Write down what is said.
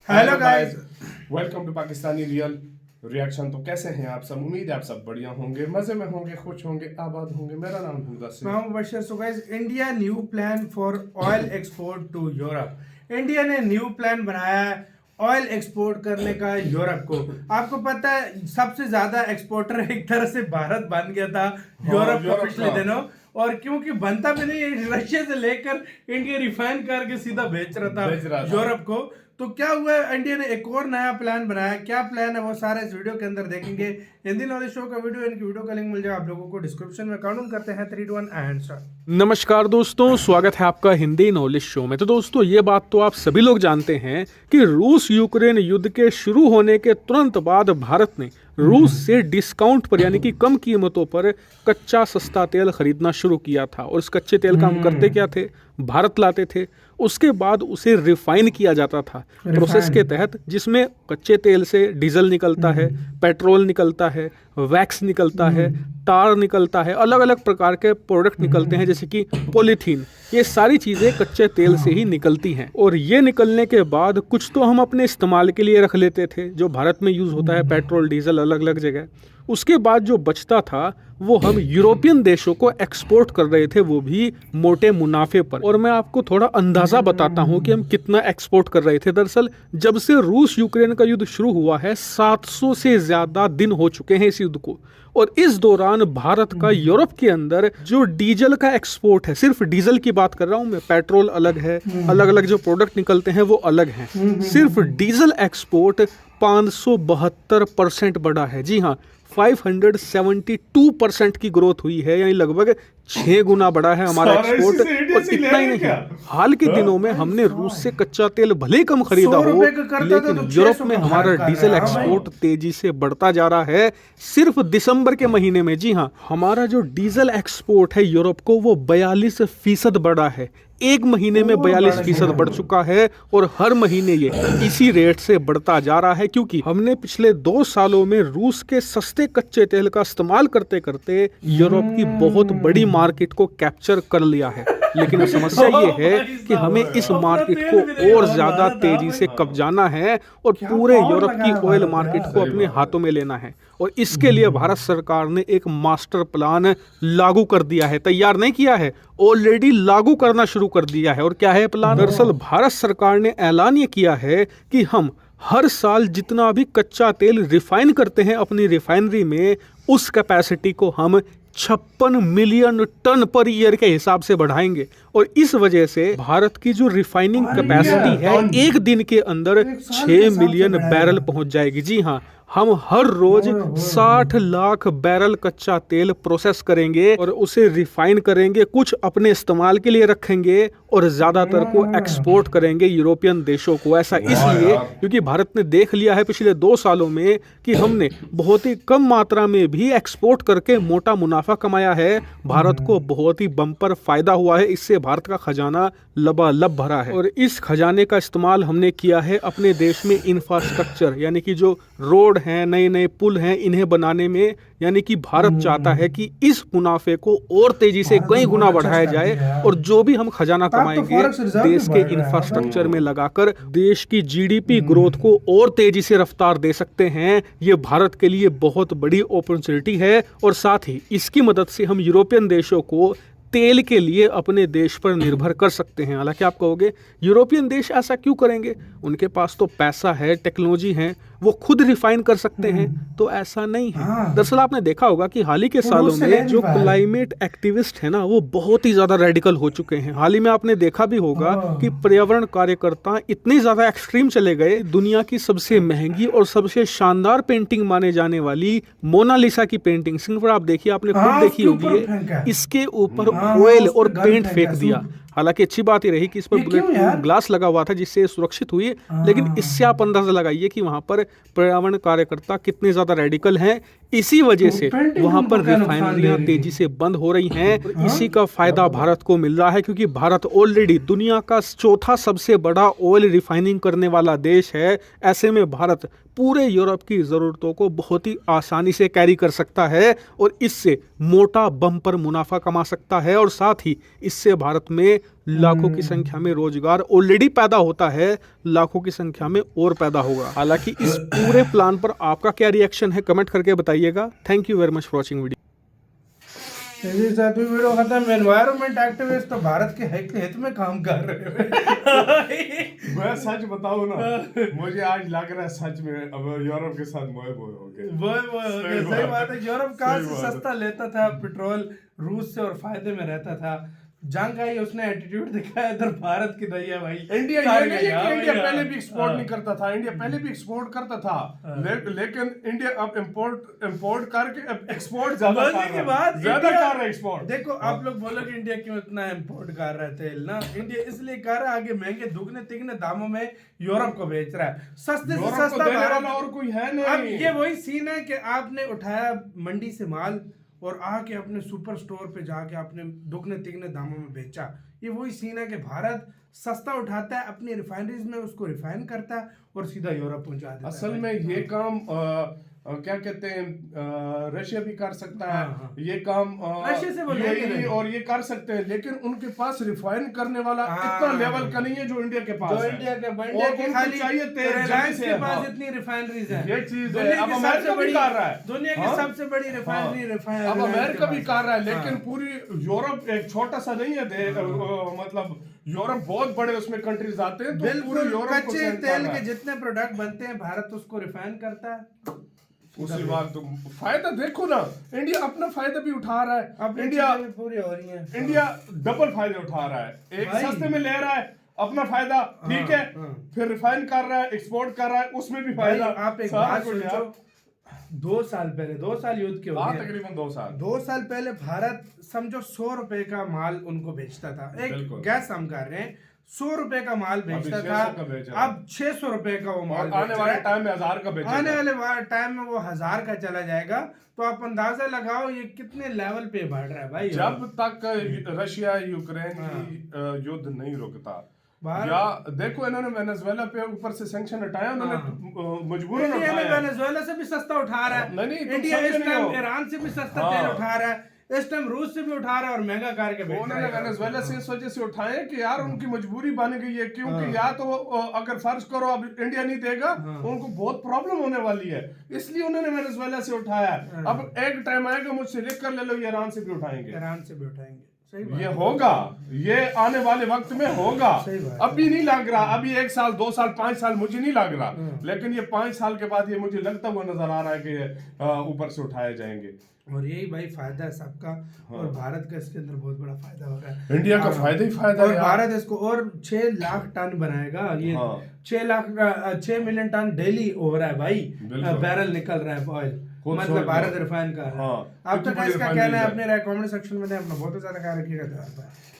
Hello guys, welcome to Pakistani real reaction. तो कैसे हैं आप सब? उम्मीद है आप सब बढ़िया होंगे, मजे में होंगे, खुश होंगे, आबाद होंगे। मेरा नाम है मुदस्सिर। मैं हूं Bashar. So guys, India new plan for oil export to Europe. India ने न्यू प्लान बनाया है ऑयल एक्सपोर्ट करने का यूरोप को। आपको पता है सबसे ज्यादा एक्सपोर्टर एक तरह से भारत बन गया था यूरोप का पिछले दिनों, और क्योंकि बनता भी नहीं, रशिया से लेकर इंडिया रिफाइन करके सीधा बेच रहा था यूरोप को। तो क्या हुआ है, इंडिया ने एक और नया प्लान बनाया। क्या प्लान है वो सारे इस वीडियो के अंदर देखेंगे। हिंदी नॉलेज शो का वीडियो, इनकी वीडियो का लिंक मिल जाएगा आप लोगों को डिस्क्रिप्शन में। काउंट करते हैं 3 2 1 एंड स्टार्ट। नमस्कार दोस्तों, स्वागत है आपका हिंदी नॉलेज शो में। तो दोस्तों, ये बात तो आप सभी लोग जानते हैं कि रूस यूक्रेन युद्ध के शुरू होने के तुरंत बाद भारत ने रूस से डिस्काउंट पर यानी कि कम कीमतों पर कच्चा सस्ता तेल खरीदना शुरू किया था। और इस कच्चे तेल का हम करते क्या थे? भारत लाते थे, उसके बाद उसे रिफाइन किया जाता था प्रोसेस के तहत, जिसमें कच्चे तेल से डीजल निकलता है, पेट्रोल निकलता है, वैक्स निकलता है, टार निकलता है, अलग अलग प्रकार के प्रोडक्ट निकलते हैं जैसे कि पॉलीथीन। ये सारी चीज़ें कच्चे तेल से ही निकलती हैं। और ये निकलने के बाद कुछ तो हम अपने इस्तेमाल के लिए रख लेते थे, जो भारत में यूज़ होता है, पेट्रोल डीजल अलग अलग जगह। उसके बाद जो बचता था वो हम यूरोपियन देशों को एक्सपोर्ट कर रहे थे, वो भी मोटे मुनाफे पर। और मैं आपको थोड़ा अंदाज़ा बताता हूँ कि हम कितना एक्सपोर्ट कर रहे थे। दरअसल जब से रूस यूक्रेन का युद्ध शुरू हुआ है, 700 से ज़्यादा दिन हो चुके हैं इस युद्ध को। और इस दौरान भारत का यूरोप के अंदर जो डीजल का एक्सपोर्ट है, सिर्फ डीजल की बात कर रहा हूँ मैं, पेट्रोल अलग है, अलग अलग जो प्रोडक्ट निकलते हैं वो अलग हैं। सिर्फ डीजल एक्सपोर्ट 572% बढ़ा है। जी हाँ, 572% की ग्रोथ हुई है, यानी लगभग 6 गुना बढ़ा है हमारा एक्सपोर्ट। और इतना ही नहीं, हाल के दिनों में हमने रूस से कच्चा तेल भले कम खरीदा हो, लेकिन यूरोप में हमारा डीजल एक्सपोर्ट तेजी से बढ़ता जा रहा है। सिर्फ दिसंबर के महीने में, जी हाँ, हमारा जो डीजल एक्सपोर्ट है यूरोप को वो 42% बढ़ा है। एक महीने में 42% बढ़ चुका है, और हर महीने ये इसी रेट से बढ़ता जा रहा है, क्योंकि हमने पिछले 2 सालों में रूस के सस्ते कच्चे तेल का इस्तेमाल करते करते यूरोप की बहुत बड़ी मार्केट को कैप्चर कर लिया है। लेकिन समस्या ये है कि हमें इस मार्केट को और ज्यादा तेजी से कब्जाना है और पूरे यूरोप की ऑयल मार्केट को अपने हाथों में लेना है। और इसके लिए भारत सरकार ने एक मास्टर प्लान लागू कर दिया है। तैयार नहीं किया है, ऑलरेडी लागू करना शुरू कर दिया है। और क्या है प्लान? दरअसल भारत सरकार ने ऐलान ये किया है कि हम हर साल जितना भी कच्चा तेल रिफाइन करते हैं अपनी रिफाइनरी में, उस कैपेसिटी को हम 56 मिलियन टन पर ईयर के हिसाब से बढ़ाएंगे। और इस वजह से भारत की जो रिफाइनिंग कैपेसिटी है, एक दिन के अंदर 6 मिलियन बैरल पहुंच जाएगी। जी हाँ, हम हर रोज 60 लाख बैरल कच्चा तेल प्रोसेस करेंगे और उसे रिफाइन करेंगे, कुछ अपने इस्तेमाल के लिए रखेंगे और ज्यादातर को एक्सपोर्ट करेंगे यूरोपियन देशों को। ऐसा इसलिए क्योंकि भारत ने देख लिया है पिछले 2 सालों में कि हमने बहुत ही कम मात्रा में भी एक्सपोर्ट करके मोटा मुनाफा कमाया है। भारत को बहुत ही बम्पर फायदा हुआ है, इससे भारत का खजाना लबालब भरा है। और इस खजाने का इस्तेमाल हमने किया है अपने देश में इंफ्रास्ट्रक्चर, यानी कि जो रोड हैं, नए नए पुल हैं, इन्हें बनाने में। यानी कि भारत चाहता है कि इस मुनाफे को और तेजी से कई गुना बढ़ाया जाए, और जो भी हम खजाना कमाएंगे देश के इंफ्रास्ट्रक्चर में लगाकर देश की जीडीपी ग्रोथ को और तेजी से रफ्तार दे सकते हैं। ये भारत के लिए बहुत बड़ी अपॉर्चुनिटी है। और साथ ही इसकी मदद से हम यूरोपियन देशों को तेल के लिए अपने देश पर निर्भर कर सकते हैं। हालांकि आप कहोगे यूरोपियन देश ऐसा क्यों करेंगे, उनके पास तो पैसा है, टेक्नोलॉजी है, वो खुद रिफाइन कर सकते हैं। तो ऐसा नहीं है। दरअसल आपने देखा होगा कि हाल ही के सालों में जो क्लाइमेट एक्टिविस्ट है ना, वो बहुत ही ज्यादा रेडिकल हो चुके हैं। हाल ही में आपने देखा भी होगा कि पर्यावरण कार्यकर्ता इतने ज्यादा एक्सट्रीम चले गए। दुनिया की सबसे महंगी और सबसे शानदार पेंटिंग माने जाने वाली मोनालिसा की पेंटिंग, सिंगर आप देखिए, आपने खुद देखी होगी, इसके ऊपर ऑयल और पेंट फेंक दिया। हालांकि अच्छी बात ही रही कि इस पर बुलेट प्रूफ ग्लास लगा हुआ था, जिससे सुरक्षित हुई। लेकिन इससे आप अंदाजा लगाइए कि वहां पर पर्यावरण कार्यकर्ता कितने ज्यादा रेडिकल हैं। इसी वजह से वहां पर रिफाइनरियां तेजी से बंद हो रही हैं। इसी का फायदा भारत को मिल रहा है, क्योंकि भारत ऑलरेडी दुनिया का 4था सबसे बड़ा ऑयल रिफाइनिंग करने वाला देश है। ऐसे में भारत पूरे यूरोप की ज़रूरतों को बहुत ही आसानी से कैरी कर सकता है और इससे मोटा बम्पर मुनाफा कमा सकता है। और साथ ही इससे भारत में लाखों की संख्या में रोजगार ऑलरेडी पैदा होता है, लाखों की संख्या में और पैदा होगा। हालांकि इस पूरे प्लान पर आपका क्या रिएक्शन है, कमेंट करके बताइएगा। Thank you very much for watching video. जी साथी, वीडियो खत्म। एनवायरमेंट एक्टिविस्ट तो भारत के हित में काम कर रहे हैं। मैं सच बताऊं ना, मुझे आज लग रहा है सच में अब यूरोप के साथ मोए हो गए। सही बात है। यूरोप कहाँ सही से बात है। सस्ता लेता था पेट्रोल रूस से और फायदे में रहता था। जंग आई, उसने एटीट्यूड दिखाया, इधर भारत की नहीं है भाई। इंडिया ये नहीं है कि इंडिया पहले भी एक्सपोर्ट नहीं करता था, इंडिया पहले भी एक्सपोर्ट करता था, लेकिन इंडिया अब इंपोर्ट करके अब एक्सपोर्ट ज्यादा कर रहा है एक्सपोर्ट। देखो, आप लोग बोलोगे इंडिया क्यों इतना इंपोर्ट कर रहा है तेल ना, इंडिया इसलिए कर रहा है आगे महंगे दुगने तिगने दामों में यूरोप को बेच रहा है, सस्ते से सस्ता देने वाला और कोई है नहीं। अब ये वही सीन है कि आपने उठाया मंडी से माल और आके अपने सुपर स्टोर पे जाके आपने दुगने तिगने दामों में बेचा। ये वही सीन है कि भारत सस्ता उठाता है, अपनी रिफाइनरीज में उसको रिफाइन करता है और सीधा यूरोप पहुंचा देता है। असल में ये काम क्या कहते हैं, रशिया भी कर सकता है। हाँ। ये काम रशिया से बोले UAE और ये कर सकते हैं, लेकिन उनके पास रिफाइन करने वाला इतना लेवल का नहीं है जो इंडिया के पास जो है। इंडिया के और उनको खाली चाहिए तेल जल्दी रिलायंस से। के पास हाँ। इतनी रिफाइनरीज हैं। ये चीज है। दुनिया अब की अमेरिका सबसे भी बड़ी कर रहा है। दुनिया की हाँ। सबसे बड़ी रिफाइनरी अब अमेरिका भी कर रहा है, हाँ। लेकिन पूरी यूरोप एक छोटा सा नहीं है मतलब यूरोप बहुत बड़े उसमें कंट्रीज आते हैं, तो पूरे बिल्कुल यूरोप को कच्चे सेंड कर तेल रहा के है। जितने प्रोडक्ट बनते हैं भारत उसको रिफाइन करता है। उसी बात तो फायदा देखो ना, इंडिया अपना फायदा भी उठा रहा है। अब इंडिया पूरी हो रही है। इंडिया डबल फायदे उठा रहा है, एक भाई। सस्ते में ले रहा है अपना फायदा, ठीक है, हाँ। फिर रिफाइन कर रहा है, एक्सपोर्ट कर रहा है, उसमें भी भाई, फायदा। आप एक सारा बात कुछ यार। सोचो, 2 साल पहले 2 साल युद्ध के हो हाँ, गए, तकरीबन 2 साल 2 साल पहले भारत समझो 100 रुपए का माल उनको बेचता था। एक बिल्कुल। गैस हम कर रहे हैं, 100 रुपए का माल बेचता 600 का बेच था, रहा है। अब 600 रुपए का वो माल और आने बेच वाले रहा है। टाइम में 1000 का बेचेगा। आने वाले टाइम में वो 1000 का चला जाएगा। तो आप अंदाजा लगाओ ये कितने लेवल पे बढ़ रहा है भाई। जब तक रशिया यूक्रेन की युद्ध नहीं रुकता, बाहर- या देखो इन्होंने वेनेजुएला पे ऊपर से सैंक्शन हटाया, उन्होंने मजबूरन इंडिया में उठाया। वेनेजुएला से भी सस्ता उठा रहा है। नहीं, तुम इंडिया समझ इस नहीं टाइम हो। ईरान से भी सस्ता हाँ। तेल उठा रहा है, इस टाइम रूस से भी उठा रहा है और महंगा करके बेच रहा उन्होंने है। वेनेजुएला से इस वजह से उठाए कि यार उनकी मजबूरी बन गई है, क्योंकि या तो अगर फर्ज करो अब इंडिया नहीं देगा, उनको बहुत प्रॉब्लम होने वाली है, इसलिए उन्होंने वेनेजुएला से उठाया। अब एक टाइम आएगा, मुझसे लिख कर ले लो, ये ईरान से भी उठाएंगे, ईरान से भी उठाएंगे। सही बात ये है। होगा, ये आने वाले वक्त में होगा। सही बात है। अभी नहीं लग रहा, अभी 1 साल 2 साल 5 साल मुझे नहीं लग रहा, लेकिन ये 5 साल के बाद ये मुझे लगता हुआ नजर आ रहा है कि ऊपर से उठाए जाएंगे। और यही भाई फायदा है सबका। और भारत का इसके अंदर बहुत बड़ा फायदा हो रहा है। इंडिया का फायदा ही फायदा और है यार। भारत इसको और 6 लाख टन बनाएगा। ये हाँ। 6 मिलियन टन डेली हो रहा है भाई, बिल्कुल। बैरल निकल रहा है ऑयल, खुद मतलब सोच भारत लो। रिफाइन कर रहा है। हाँ। अब कितनी तक बड़ी इसका refinery कहना है, है। अपने कमेंट सेक्शन में अपना बहुत ज्यादा ख्याल रखिएगा।